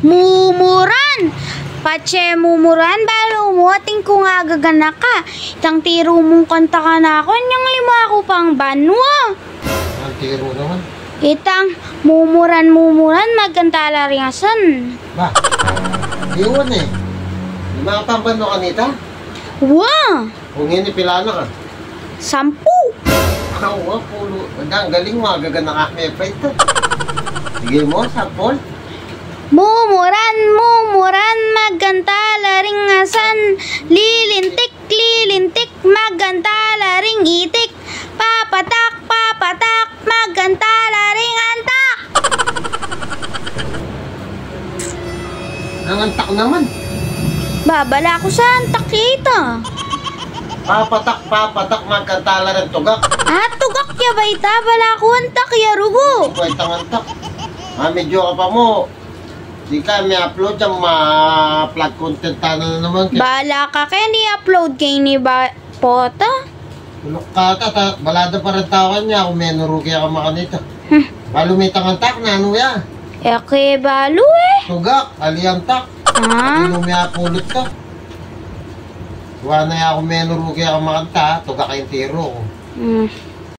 Mumuran! Pache mumuran, balo mo, ating ko nga gagana ka. Itang tiro mong kanta ka na ako, niyang lima ako pang banwa. Ang tiro naman. Itang mumuran, magkantala rin asan. Ba, iwan eh. Lima ka pang banwa kanita? Wow! Kung hindi pilano ka. 10. Awa, pulo. Ang galing mo, gagana ka may fight to. Sige mo, sapol. Mumuran, magkantala ring asan. Lilintik, magkantala ring itik. Papatak, magkantala ring antak. Nangantak naman. Babala ko sa antak kita. Papatak, magkantala ng tugak. Tugak ya ba ita? Bala ko antak ya rugo. Ikaw ay tangantak. Medyo ka pa mo. Di ka may upload yung ma-plug content na naman. Bala ka kaya ni-upload kay ni ba pota? Tulok ka, balada pa rin tawan niya kung may narugi ka makanito. Balo may tangantak na ano ya? Eke balo eh. Tugak, aliantak. Ano may apulot ka? Wala na ya kung may narugi ka makanta, tugak yung tiro.